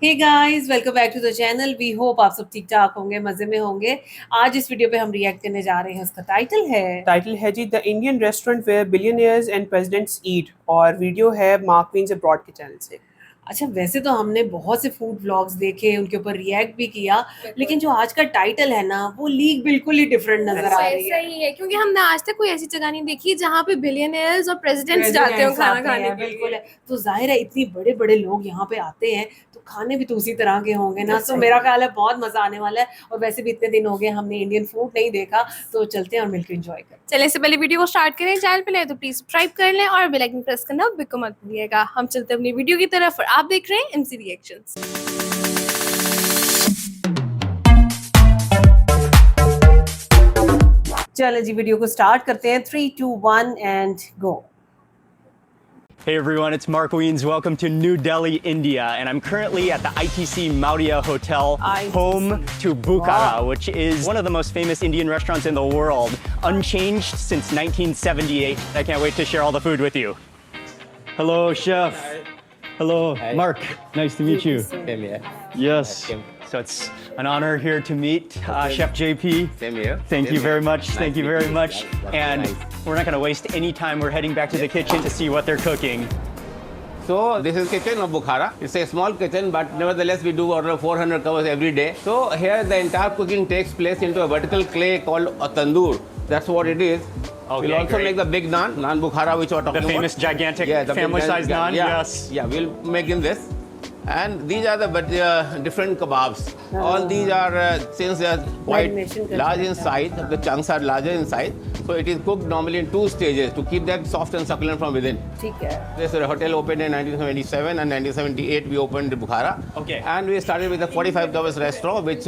Hey guys welcome back to the channel. We hope आप सब ठीक ठाक होंगे, मजे में होंगे। आज इस वीडियो पे हम रिएक्ट करने जा रहे हैं। उसका टाइटल है जी the Indian restaurant where billionaires and presidents eat, और वीडियो है मार्क वीन्स अब्रॉड के चैनल से। अच्छा, वैसे तो हमने बहुत से फूड व्लॉग्स देखे, उनके ऊपर रिएक्ट भी किया, लेकिन जो आज का टाइटल है ना, वो लीग बिल्कुल ही डिफरेंट नजर आ रही है। सही है, क्योंकि हमने आज तक कोई ऐसी जगह नहीं देखी जहाँ पे बिलियनियर्स और प्रेसिडेंट्स जाते हो खाना खाने के बिल्कुल लिए। है। तो जाहिर है इतनी बड़े बड़े लोग यहाँ पे आते हैं, तो खाने भी तो उसी तरह के होंगे ना। तो मेरा ख्याल है बहुत मजा आने वाला है। और वैसे भी इतने दिन हो गए हमने इंडियन फूड नहीं देखा, तो चलते हैं और मिलकर एंजॉय करते हैं। चले, इससे पहले वीडियो को स्टार्ट करें, चैनल पे नए तो प्लीज सब्सक्राइब कर लें और बेल आइकन प्रेस करना बिल्कुल मत भूलिएगा। हम चलते हैं अपनी वीडियो की तरफ और आप देख रहे हैं एमजी रिएक्शंस। चलो जी, वीडियो को स्टार्ट करते हैं। 3, 2, 1 and go. Hey everyone, it's Mark Wiens. Welcome to New Delhi, India, and I'm currently at the ITC Maudia Hotel, home to Bukhara, which is one of the most famous Indian restaurants in the world, unchanged since 1978. I can't wait to share all the food with you. Hello, chef. Hello, Mark. Nice to meet you. Same here. Yes. So it's an honor here to meet Chef JP. Same here. Thank you very much. Nice Thank you to very meet you. much. That's And nice. we're not going to waste any time. We're heading back to the kitchen to see what they're cooking. So this is kitchen of Bukhara. It's a small kitchen, but nevertheless we do order 400 covers every day. So here the entire cooking takes place into a vertical clay called a tandoor. That's what it is. Okay, we'll also great. make the big naan Bukhara, which we're The talking famous about. gigantic the big family-sized naan. Yeah. Yes. Yeah, we'll make in this. And these are the different kebabs. All these are since they are quite Marination large in size, the chunks are larger in size. So it is cooked normally in 2 stages to keep them soft and succulent from within. ठीक है। This hotel opened in 1977 and 1978 we opened in Bukhara. Okay. And we started with a 45 covers restaurant, which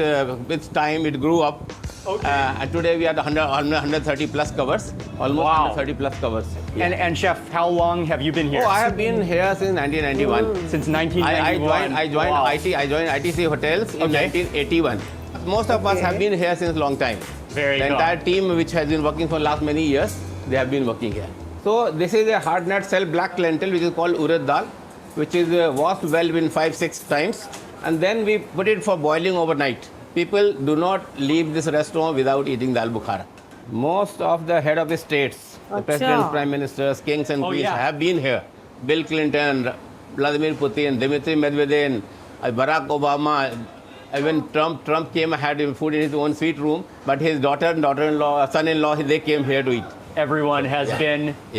with time it grew up. Okay. And today we are at 130 plus covers, almost Wow. 130 plus covers. Yeah. And chef, how long have you been here? Oh, I have been here since 1991. Since 1991. I joined Wow. I joined ITC Hotels in Okay. 1981. Most of us have been here since long time. Very The good. entire team, which has been working for last many years, they have been working here. So this is a hard nut shell black lentil, which is called urad dal, which is washed well in 5-6 times, and then we put it for boiling overnight. People do not leave this restaurant without eating dal bukhara. Most of the head of the states, the presidents, prime ministers, kings and queens yeah. have been here. Bill Clinton, Vladimir Putin, Dmitry Medvedev, Barack Obama, even Trump came, had food in his own suite room, but his daughter-in-law, son-in-law, they came here to eat. Everyone has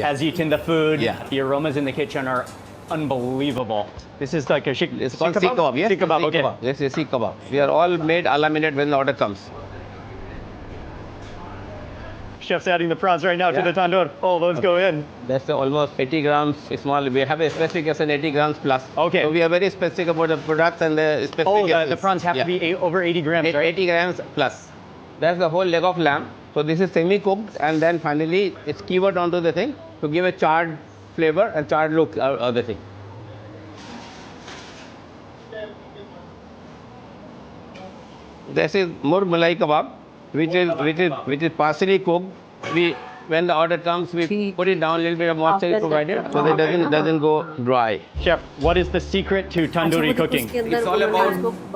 has eaten the food. Yeah. The aromas in the kitchen are unbelievable. This is like a It's called seek kebab. Yes, Seek kebab, okay. This is seek kebab. We are all made a la minute when the order comes. Chef's adding the prawns right now to the tandoor. Oh, those go in. That's almost 80 grams small. We have a specification 80 grams plus. Okay. So we are very specific about the products and the Oh, specifications. the prawns have to be over 80 grams, right? 80 grams plus. That's the whole leg of lamb. So this is semi-cooked, and then finally it's skewered onto the thing to give a charred flavor and charred look of the thing. This is murg malai kebab, which is partially cooked. When the order comes, we put it down a little bit of moisture is provided so that it doesn't go dry. Chef, what is the secret to tandoori cooking? It's all about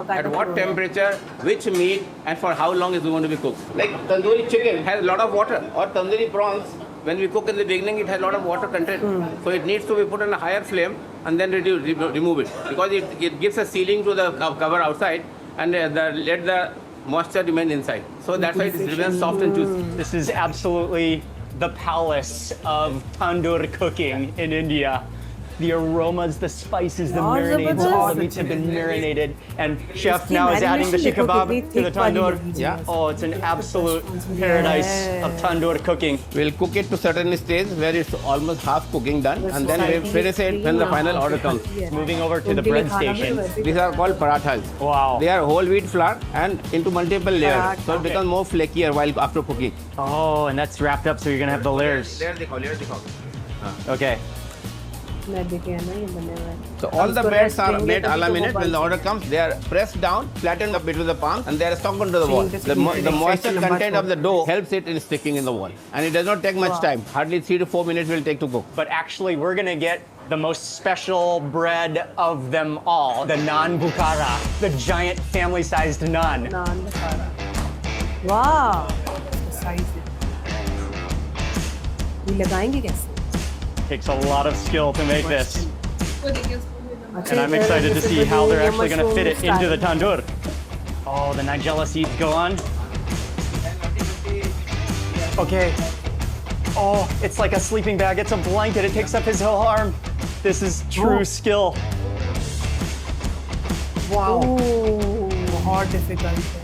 at what temperature, which meat, and for how long is going to be cooked. Like tandoori chicken has a lot of water, or tandoori prawns, when we cook in the beginning, it has a lot of water content. So it needs to be put on a higher flame and then remove it, because it gives a sealing to the cover outside and let the moisture remain inside. So that's why it remains soft and juicy. This is absolutely the palace of tandoor cooking in India. The aromas, the spices, the marinades, all the meats have been marinated. And chef now is adding the sheikh kebab to the tandoor. Yeah. Oh, it's an absolute paradise of tandoor cooking. We'll cook it to certain stage where it's almost half cooking done, and then we finish it when the final order comes. Moving over to the bread station. These are called parathas. Wow. They are whole wheat flour and into multiple layers, so it becomes more flakier while after cooking. Oh, and that's wrapped up, so you're gonna have the layers. Layers. Okay. So all the breads are made a la minute. When the order comes, they are pressed down, flattened a bit with the palm, and they are stuck onto the wall. The moisture content of the dough helps it in sticking in the wall, and it does not take much time. Hardly 3 to 4 minutes will take to cook. But actually, we're gonna get the most special bread of them all, the naan bukhara, the giant family-sized naan. Naan Bukhara. Wow. Size है. ये लगाएंगे कैसे? Takes a lot of skill to make this. अच्छा, And I'm excited to see how they're actually going to fit it into the tandoor. Oh, the nigella seeds go on. Okay. Oh, it's like a sleeping bag. It's a blanket. It takes up his whole arm. This is true skill. Wow. Oh, बहुत difficult है.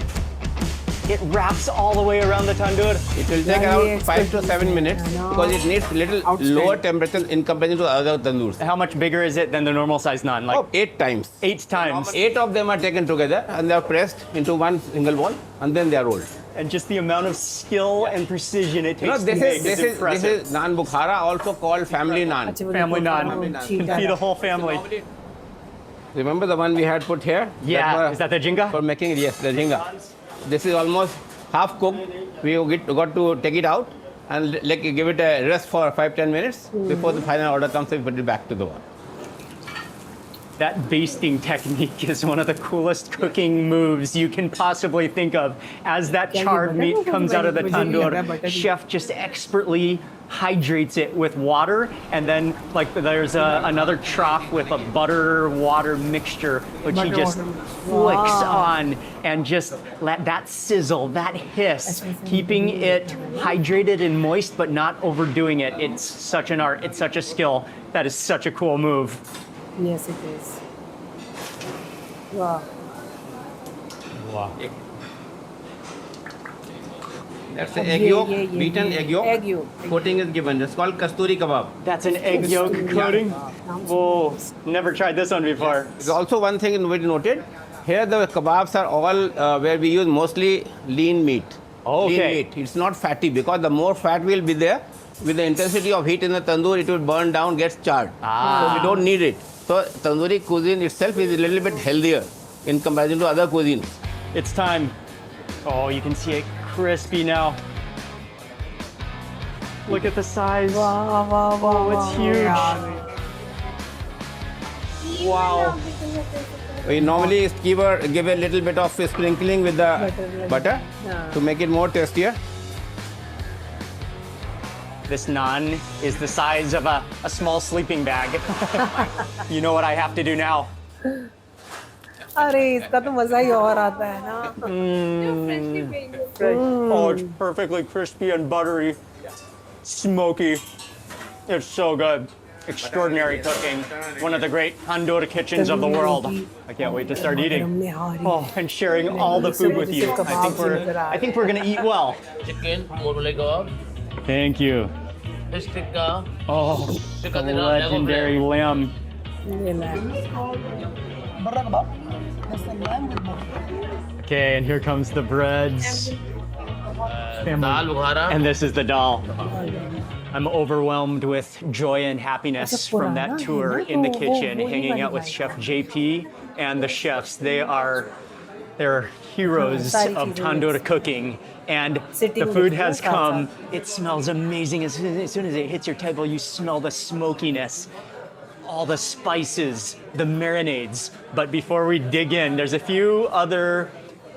It wraps all the way around the tandoor. It will take around 5 to 7 minutes because it needs little lower temperature in comparison to other tandoors. How much bigger is it than the normal size naan? Like 8 times. 8 times. 8 of them are taken together and they are pressed into one single ball and then they are rolled. And just the amount of skill and precision it takes to make This is impressive. is naan bukhara, also called family naan. Family naan. Can feed a whole family. Remember the one we had put here? Yeah, is that the jinga? For making, yes, the jinga. This is almost half cooked. We got to take it out and give it a rest for 5-10 minutes before the final order comes and put it back to the oven. That basting technique is one of the coolest cooking moves you can possibly think of. As that charred meat comes out of the tandoor, chef just expertly hydrates it with water, and then like there's another trough with a butter water mixture which he just flicks on and just let that sizzle, that hiss, keeping it hydrated and moist but not overdoing it. It's such an art, it's such a skill. That is such a cool move. Yes, it is. Wow. Wow. That's the egg yolk, beaten egg yolk. Egg yolk. Coating is given. It's called kasturi kebab. That's an egg yolk coating? Whoa, never tried this one before. There's also one thing in which noted. Here the kebabs are all where we use mostly lean meat. Okay. Lean meat. It's not fatty because the more fat will be there, with the intensity of heat in the tandoor, it will burn down, gets charred. So we don't need it. So tandoori cuisine itself is a little bit healthier in comparison to other cuisines. It's time. Oh, you can see it crispy now. Look at the size. Wow, wow, wow. Oh, it's huge. Wow. We normally give a little bit of sprinkling with the butter to make it more tastier. This naan is the size of a small sleeping bag. You know what I have to do now? अरे इसका तो मजा ही और आता है ना. Oh, it's perfectly crispy and buttery, smoky. It's so good. Extraordinary cooking. One of the great tandoor kitchens of the world. I can't wait to start eating. Oh, and sharing all the food with you. I think we're gonna eat well. Chicken, morale kebab, Thank you. fish tikka, Oh, the legendary lamb. Okay, and here comes the breads. dal bukhara. And this is the dal. I'm overwhelmed with joy and happiness from that tour in the kitchen, hanging out with Chef JP and the chefs. They're heroes of tandoor cooking. And the food has come. It smells amazing. As soon as it hits your table, you smell the smokiness, all the spices, the marinades. But before we dig in, there's a few other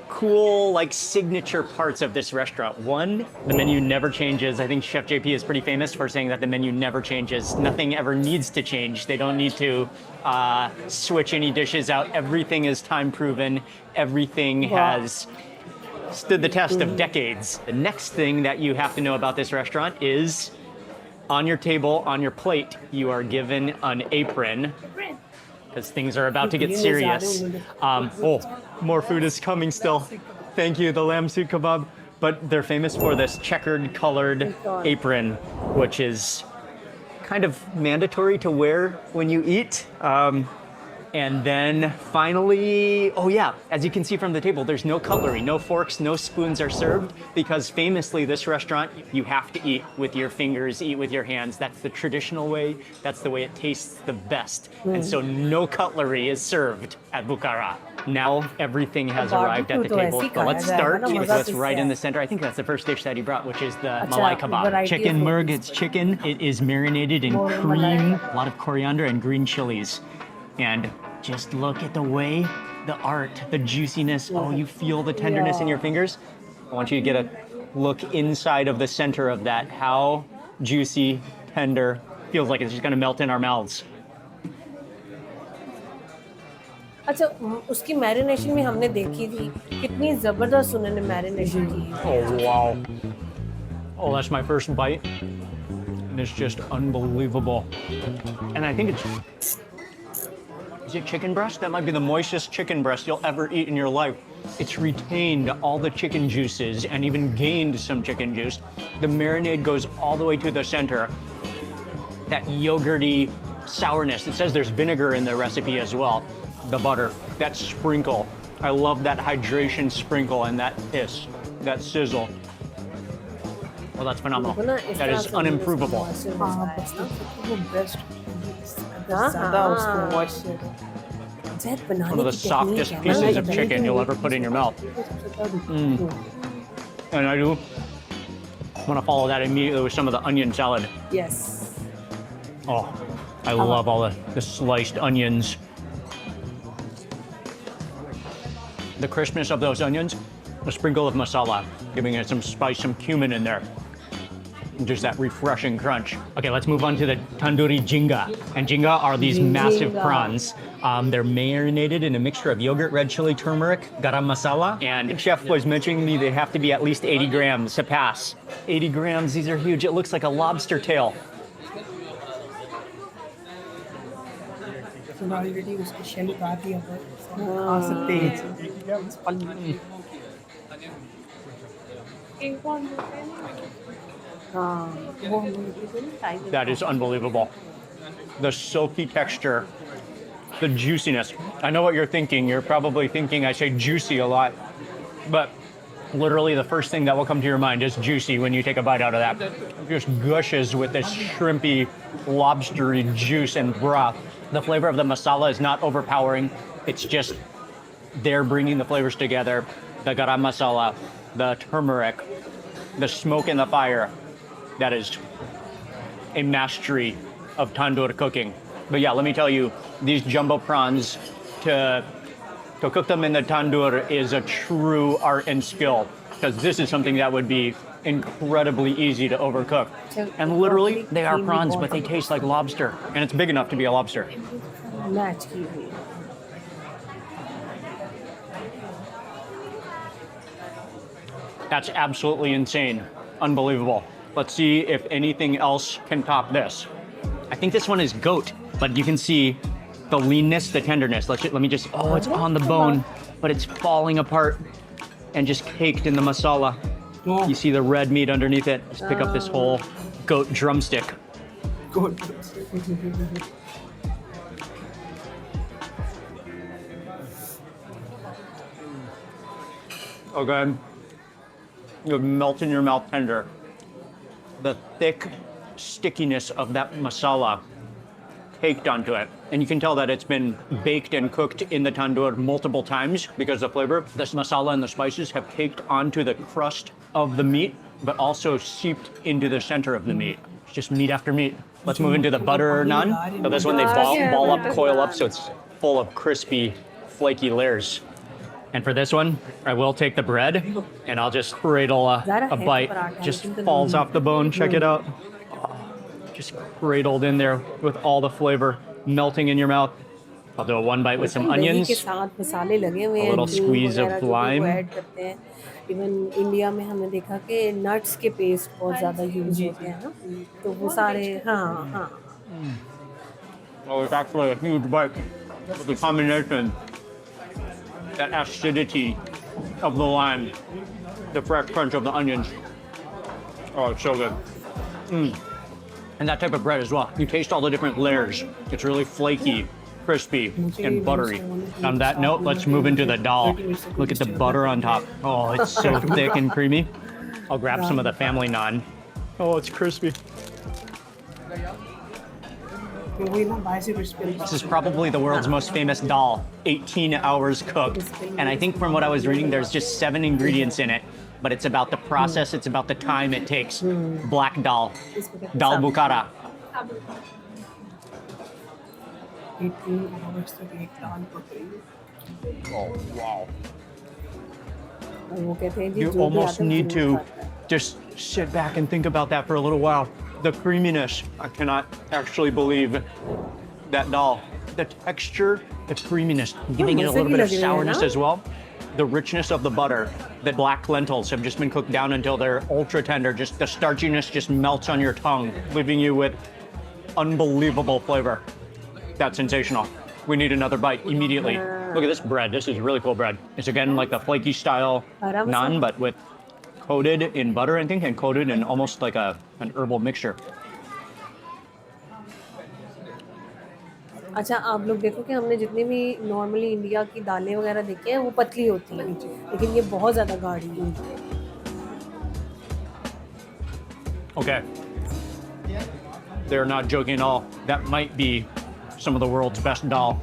cool, like, signature parts of this restaurant. One, the menu never changes. I think Chef JP is pretty famous for saying that the menu never changes. Nothing ever needs to change. They don't need to switch any dishes out. Everything is time proven. Everything has stood the test of decades. The next thing that you have to know about this restaurant is on your table, on your plate, you are given an apron because things are about to get serious. Oh, more food is coming still. Thank you, the lamb suit kebab. But they're famous for this checkered colored apron, which is kind of mandatory to wear when you eat. And then finally, oh yeah, as you can see from the table, there's no cutlery, no forks, no spoons are served because famously this restaurant, you have to eat with your fingers, eat with your hands. That's the traditional way. That's the way it tastes the best. And so no cutlery is served at Bukhara. Now everything has arrived at the table. But let's start with what's right in the center. I think that's the first dish that he brought, which is the malai kebab. Chicken murg, it's chicken. It is marinated in cream, a lot of coriander and green chilies. And just look at the way, the art, the juiciness. Oh, you feel the tenderness in your fingers. I want you to get a look inside of the center of that. How juicy, tender, feels like it's just gonna melt in our mouths. अच्छा उसकी marination में हमने देखी थी कितनी जबरदस्त उन्होंने marination की Oh, wow. Oh, that's my first bite. And it's just unbelievable. And I think it's... Is it chicken breast? That might be the moistest chicken breast you'll ever eat in your life. It's retained all the chicken juices and even gained some chicken juice. The marinade goes all the way to the center. That yogurty sourness. It says there's vinegar in the recipe as well. The butter, that sprinkle. I love that hydration sprinkle and that hiss, that sizzle. Well, that's phenomenal. That is unimprovable. One of the softest pieces of chicken you'll ever put in your mouth. And I do want to follow that immediately with some of the onion salad. Yes. Oh, I love all the sliced onions. The crispness of those onions, a sprinkle of masala, giving it some spice, some cumin in there. Just that refreshing crunch. Okay, let's move on to the tandoori jinga. And jinga are these massive prawns. They're marinated in a mixture of yogurt, red chili, turmeric, garam masala. And chef was mentioning me they have to be at least 80 grams to pass. 80 grams, these are huge. It looks like a lobster tail. That is unbelievable. The silky texture, the juiciness. I know what you're thinking. You're probably thinking I say juicy a lot, but literally the first thing that will come to your mind is juicy when you take a bite out of that. It just gushes with this shrimpy, lobstery juice and broth. The flavor of the masala is not overpowering. It's just they're bringing the flavors together. The garam masala, the turmeric, the smoke in the fire. That is a mastery of tandoor cooking. But yeah, let me tell you, these jumbo prawns, to cook them in the tandoor is a true art and skill, because this is something that would be incredibly easy to overcook. And literally, they are prawns, but they taste like lobster, and it's big enough to be a lobster. That's absolutely insane. Unbelievable. Let's see if anything else can top this. I think this one is goat, but you can see the leanness, the tenderness. Let me just, oh, it's on the bone, but it's falling apart and just caked in the masala. You see the red meat underneath it. Just pick up this whole goat drumstick. Goat. Okay. You melt in your mouth tender. The thick stickiness of that masala caked onto it. And you can tell that it's been baked and cooked in the tandoor multiple times because the flavor, this masala and the spices have caked onto the crust of the meat, but also seeped into the center of the meat. It's just meat after meat. Let's move into the butter naan. So this one they ball up, coil up, so it's full of crispy, flaky layers. And for this one, I will take the bread and I'll just cradle a bite. Just falls off the bone, check it out. Just cradled in there with all the flavor melting in your mouth. I'll do a one bite with some onions, a little squeeze of lime. Even India में हमने देखा कि nuts के paste बहुत ज़्यादा use होते हैं ना तो वो सारे हाँ. Oh, it's actually a huge bite with the combination. That acidity of the lime, the fresh crunch of the onions. Oh, it's so good. And that type of bread as well. You taste all the different layers. It's really flaky, crispy and buttery. On that note, let's move into the dal. Look at the butter on top. Oh, it's so thick and creamy. I'll grab some of the family naan. Oh, it's crispy. This is probably the world's most famous dal, 18 hours cooked. And I think from what I was reading, there's just 7 ingredients in it. But it's about the process, it's about the time it takes. Black dal, dal bukhara. 18 hours to make dal pukri. Oh, wow. वो कहते हैं जी You जो भी almost आता है need वो to खाता है. just sit back and think about that for a little while. The creaminess, I cannot actually believe that dal. The texture, the creaminess, giving it a little bit of sourness as well. The richness of the butter. The black lentils have just been cooked down until they're ultra tender. Just the starchiness just melts on your tongue, leaving you with unbelievable flavor. That's sensational. We need another bite immediately. Look at this bread. This is really cool bread. It's again like the flaky style naan, but with coated in butter, I think, and coated in almost like an herbal mixture. अच्छा आप लोग देखो कि हमने जितनी भी normally India की दालें वगैरह देखी हैं वो पतली होती हैं लेकिन ये बहुत ज़्यादा गाढ़ी है. Okay. They're not joking at all. That might be some of the world's best dal.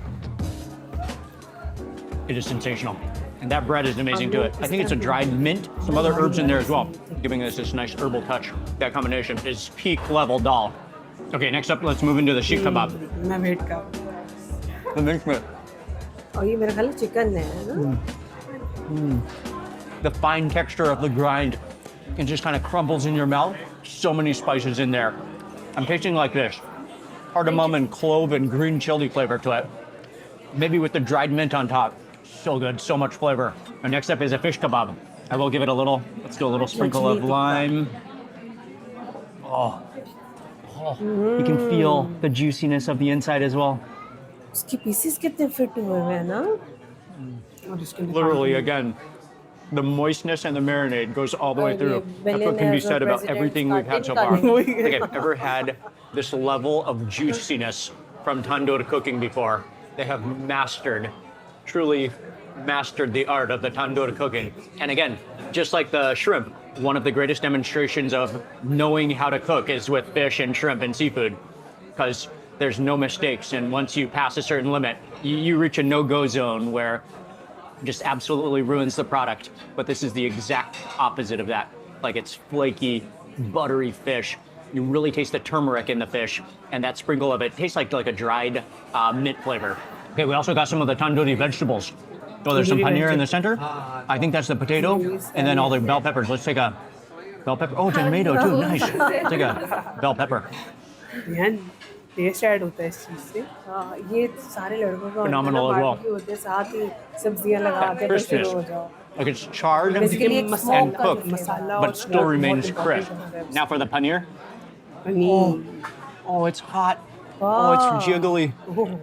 It is sensational. And that bread is amazing to it. I think it's a dried mint, some other herbs in there as well, giving us this nice herbal touch. That combination is peak level dal. Okay, next up, let's move into the sheikh kebab. मैं wait कर. The mince meat. और ये मेरा ख्याल chicken है ना. The fine texture of the grind, it just kind of crumbles in your mouth. So many spices in there. I'm tasting like this. Cardamom and clove and green chili flavor to it. Maybe with the dried mint on top. So good, so much flavor. And next up is a fish kebab. I will give it a little, let's do a little sprinkle of lime. Oh. You can feel the juiciness of the inside as well. उसकी pieces कितने fit हुए हैं ना. Literally, again, the moistness and the marinade goes all the way through. That's what can be said about everything we've had so far. I don't think I've ever had this level of juiciness from tandoor cooking before. They have truly mastered the art of the tandoor cooking. And again, just like the shrimp, one of the greatest demonstrations of knowing how to cook is with fish and shrimp and seafood, because there's no mistakes. And once you pass a certain limit, you reach a no-go zone where it just absolutely ruins the product. But this is the exact opposite of that. Like, it's flaky, buttery fish. You really taste the turmeric in the fish, and that sprinkle of it tastes like a dried mint flavor. Okay, we also got some of the tandoori vegetables. Oh, there's some paneer in the center. I think that's the potato, and then all the bell peppers. Let's take a bell pepper. Oh, tomato too, nice. Take a bell pepper. Taste add होता है इस चीज़ से. ये सारे लड़कों का Phenomenal as well. होते हैं साथ ही सब्जियां लगाते हैं Crispness. शुरू हो जाओ. Like, it's charred Basically, and smoke cooked, masala but और still बहुत remains important crisp. है. Now for the paneer. Paneer. Oh, it's hot. Oh, it's jiggly.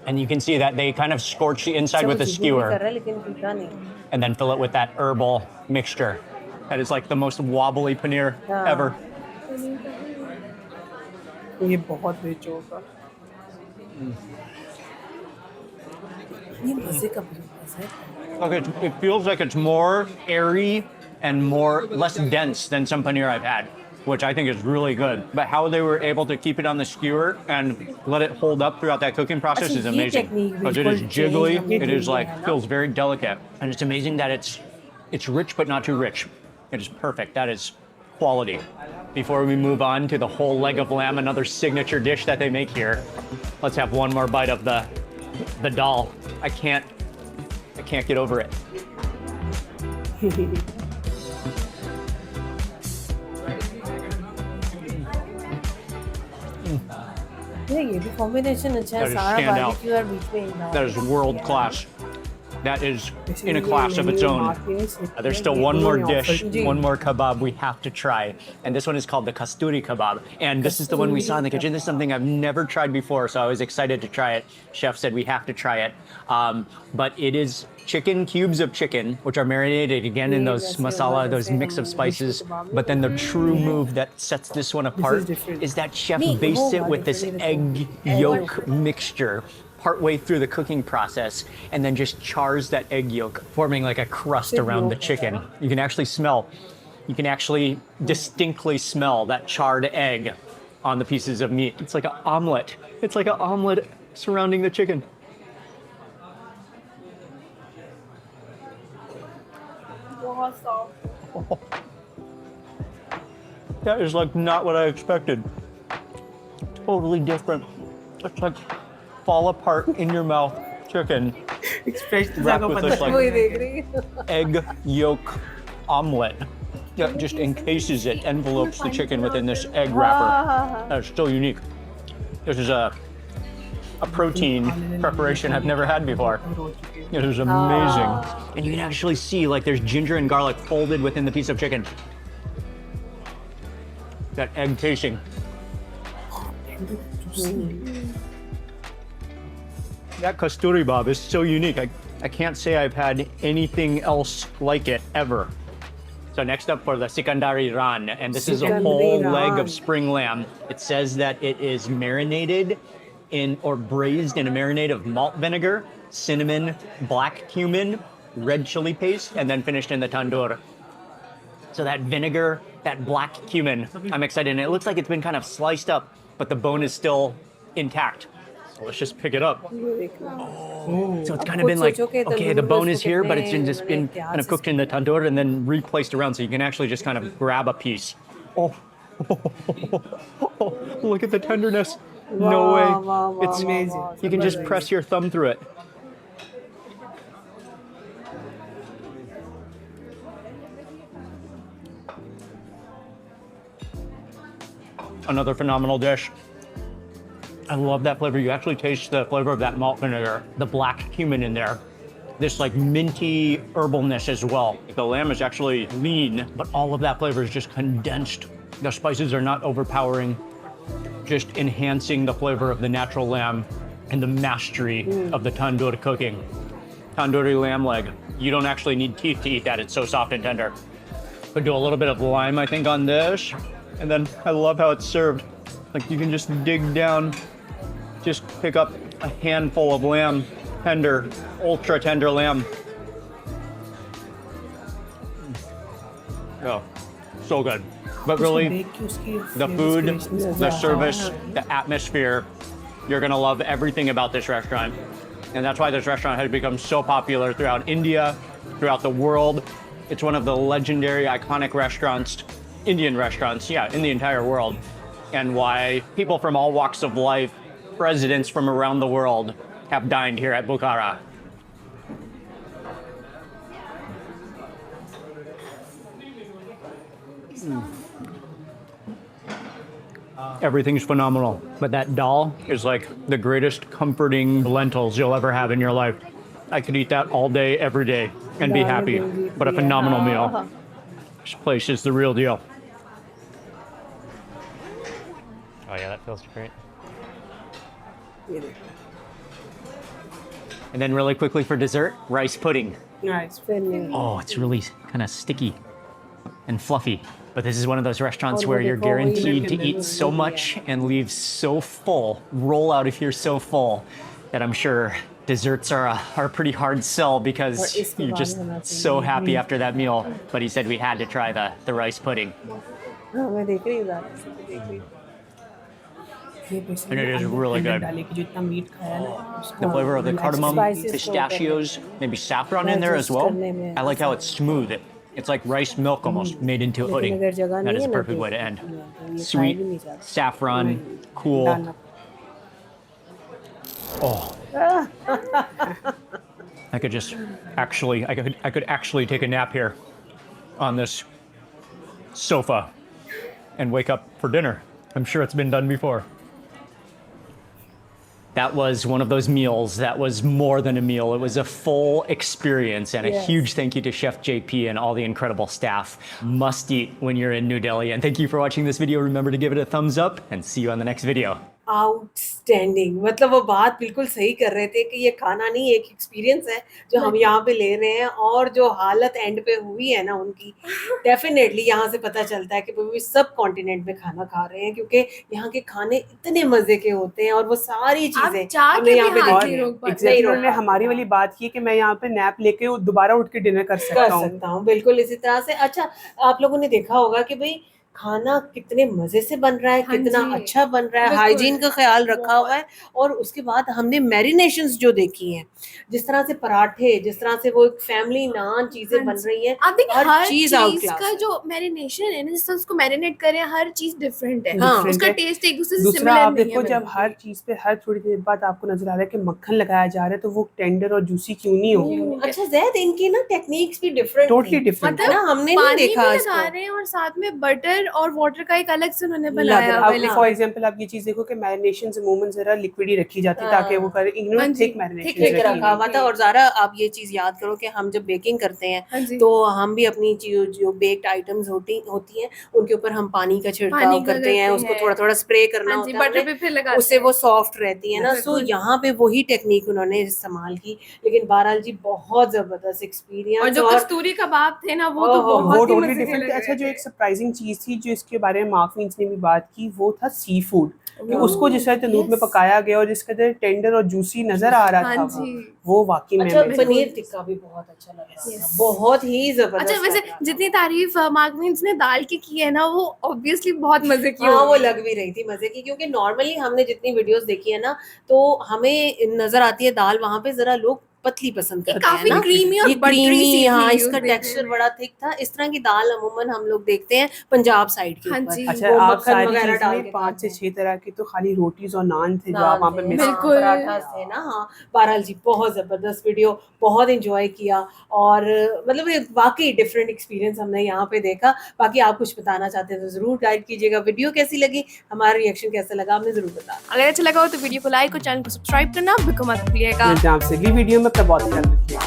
And you can see that they kind of scorch the inside with a skewer कर रहा है लेकिन पीता नहीं. and then fill it with that herbal mixture. That is like the most wobbly paneer ever. ये बहुत rich होगा. ये मजे का बिजनेस है. Okay, it feels like it's more airy and less dense than some paneer I've had, which I think is really good. But how they were able to keep it on the skewer and let it hold up throughout that cooking process is amazing. Because it is jiggly, it is feels very delicate. And it's amazing that it's rich but not too rich. It is perfect. That is quality. Before we move on to the whole leg of lamb, another signature dish that they make here, let's have one more bite of the dal. I can't get over it. ये भी combination अच्छा है. That is सारा standout. Barbecue और बीच में डाल. That is world class. That is in a class of its own. There's still one more dish, one more kebab we have to try. And this one is called the kasturi kebab. And this is the one we saw in the kitchen. This is something I've never tried before, so I was excited to try it. Chef said we have to try it. But it is cubes of chicken, which are marinated again in those masala, those mix of spices. But then the true move that sets this one apart is that chef based it with this egg yolk mixture. partway through the cooking process and then just chars that egg yolk, forming like a crust around the chicken. You can actually distinctly smell that charred egg on the pieces of meat. It's like an omelet. It's like an omelet surrounding the chicken. That is like not what I expected. Totally different. It's like fall apart in your mouth chicken wrapped with this like egg yolk omelet that just encases it, envelopes the chicken within this egg wrapper. That's so unique. This is a protein preparation I've never had before. It is amazing. And you can actually see like there's ginger and garlic folded within the piece of chicken. That egg casing. That kasturi bob is so unique. I can't say I've had anything else like it ever. So next up for the Sikandari Ran, and this is a whole leg of spring lamb. It says that it is marinated in or braised in a marinade of malt vinegar, cinnamon, black cumin, red chili paste, and then finished in the tandoor. So that vinegar, that black cumin, I'm excited. And it looks like it's been kind of sliced up, but the bone is still intact. So let's just pick it up. Oh. So it's kind of been like, okay, the bone is here, but it's just been kind of cooked in the tandoor and then replaced around, so you can actually just kind of grab a piece. Oh, look at the tenderness. No way. It's amazing. You can just press your thumb through it. Another phenomenal dish. I love that flavor. You actually taste the flavor of that malt vinegar, the black cumin in there, this like minty herbalness as well. The lamb is actually lean, but all of that flavor is just condensed. The spices are not overpowering, just enhancing the flavor of the natural lamb and the mastery of the tandoor cooking. Tandoori lamb leg. You don't actually need teeth to eat that. It's so soft and tender. But do a little bit of lime, I think, on this. And then I love how it's served. Like you can just dig down, just pick up a handful of lamb, tender, ultra tender lamb. Oh, so good. But really, the food, the service, the atmosphere, you're gonna love everything about this restaurant. And that's why this restaurant has become so popular throughout India, throughout the world. It's one of the legendary, iconic restaurants, Indian restaurants, yeah, in the entire world. And why people from all walks of life, presidents from around the world have dined here at Bukhara. Everything's phenomenal, but that dal is like the greatest comforting lentils you'll ever have in your life. I could eat that all day, every day, and be happy. But a phenomenal meal. This place is the real deal. Oh yeah, that feels great. And then really quickly for dessert, rice pudding. Rice pudding. Oh, it's really kind of sticky and fluffy. But this is one of those restaurants where you're guaranteed to eat so much and leave so full, roll out of here so full, that I'm sure desserts are a pretty hard sell because you're just so happy after that meal. But he said we had to try the rice pudding. And it is really good. The flavor of the cardamom, pistachios, maybe saffron in there as well. I like how it's smooth. It's like rice milk almost made into a pudding. That is a perfect way to end. Sweet, saffron, cool. Oh. I could actually take a nap here on this sofa and wake up for dinner. I'm sure it's been done before. That was one of those meals that was more than a meal. It was a full experience, and a huge thank you to Chef JP and all the incredible staff. Must eat when you're in New Delhi. And thank you for watching this video. Remember to give it a thumbs up and see you on the next video. Outstanding, मतलब वो बात बिल्कुल सही कर रहे थे कि ये खाना नहीं, एक एक्सपीरियंस है जो हम यहाँ पे ले रहे हैं। और जो हालत एंड पे हुई है ना उनकी, डेफिनेटली यहाँ से पता चलता है कि वो सब कॉन्टिनेंट में खाना खा रहे हैं, क्योंकि यहाँ के खाने इतने मजे के होते हैं और वो सारी चीजें जाके हमने भी यहाँ पे हाथ देखी नहीं हैं। रोक पाते। नहीं रोक उन्होंने पाते। हमारी वाली बात की कि मैं यहाँ पे नैप लेके दोबारा उठ के डिनर कर सकता हूँ। बिल्कुल इसी तरह से। अच्छा, आप लोगों ने देखा होगा कि भाई खाना कितने मजे से बन रहा है, हाँ कितना जी, अच्छा बन रहा है, बिल्कुल। हाइजीन का ख्याल रखा हुआ है। और उसके बाद हमने मैरिनेशंस जो देखी हैं, जिस तरह से पराठे, जिस तरह से वो एक फैमिली नान चीजें हाँ बन जी। रही हैं, आप देखिए हर चीज आउट चीज क्लास का है। जो मैरिनेशन है ना, जिस तरह उसको मैरिनेट करें, हर चीज डिफरेंट है। हाँ, उसका है। टेस्ट एक दूसरे से दूसरा सिमिलर आप नहीं देखो, है जब बिल्कुल हर भी। चीज पे हर थोड़ी देर बाद आपको नजर आ रहा है कि मक्खन लगाया जा रहा है, तो वो टेंडर और जूसी क्यों नहीं हो? अच्छा जैद, इनकी ना टेक्निक्स भी डिफरेंट टोटली डिफरेंट है ना, हमने नहीं पानी भी देखा लगा इसको। रहे हैं और साथ में बटर और वाटर का एक अलग से उन्होंने लग बनाया रहा हुआ है, है। हाँ। फॉर एग्जांपल आप ये चीज देखो कि मैरिनेशन अमूमन जरा लिक्विड ही रखी जाती है ताकि वो करे। हाँ इन्होंने जी, थिक मैरिनेशन thick ठीक रखा हुआ था। है। और ज़ारा, आप ये चीज़ याद करो कि हम जब बेकिंग करते हाँ हैं जी। तो हम भी अपनी जो बेक्ड आइटम्स होती हैं उनके ऊपर हम पानी का छिड़काव पानी का करते हैं, करते उसको हैं। थोड़ा थोड़ा स्प्रे करना हाँ जी, होता है बटर हमें, पेपर लगाते उससे हैं। वो सॉफ्ट रहती है ना। सो बिल्कुल। यहाँ पे वही टेक्निक उन्होंने इस्तेमाल की। लेकिन बहरहाल जी, बहुत ज़बरदस्त और एक्सपीरियंस। जो और कस्तूरी कबाब थे ना, वो तो ओहो, वो बहुत ही टोटली मजे के डिफरेंट लग है। अच्छा, रहे जो थे। एक सरप्राइजिंग चीज थी जो इसके बारे में मार्क मीन्स ने भी बात की, वो था सी फूड, कि उसको जिस तरह तंदूर में yes। पकाया गया और जिसके अंदर टेंडर और जूसी नजर आ रहा हाँ था, जी। वो वाकई में अच्छा, amazing। पनीर टिक्का भी बहुत अच्छा लग रहा Yes। था, बहुत ही जबरदस्त अच्छा, वैसे लग रहा था। जितनी तारीफ मार्क मीन्स ने दाल की है ना, वो ऑब्वियसली बहुत मजे की हाँ, वो होगी। लग भी रही थी मजे की, क्योंकि नॉर्मली हमने जितनी वीडियोस देखी है ना, तो हमें नजर आती है दाल वहां पे जरा लोग पतली पसंद ये करते हैं काफी ना, क्रीमी और ये बटरी क्रीमी, सी हाँ, थी इसका उस देखने टेक्सचर में। बड़ा थिक था। इस तरह की दाल अमूमन हम लोग देखते हैं पंजाब साइड के हाँ ऊपर, जी। अच्छा, वो आप मक्खन सारी वगैरह चीज डाल में के 5 से खाते हैं। 6 तरह की तो खाली रोटीज और नान थे जो नान आप वहाँ पे थे, मिस हाँ, बिल्कुल। पराठा थे ना, हाँ। बहरहाल जी, बहुत जबरदस्त वीडियो, बहुत एंजॉय किया। और मतलब ये वाकई डिफरेंट एक्सपीरियंस हमने यहाँ पे देखा। बाकी आप कुछ बताना चाहते हैं तो जरूर गाइड कीजिएगा। वीडियो कैसी लगी, हमारा रिएक्शन कैसा लगा, आपने जरूर बताना। अगर अच्छा लगा हो तो वीडियो को लाइक और चैनल को सब्सक्राइब करना बिल्कुल मत भूलिएगा। मिलते हैं आपसे अगली वीडियो में। अपना बहुत ख्याल रखिए।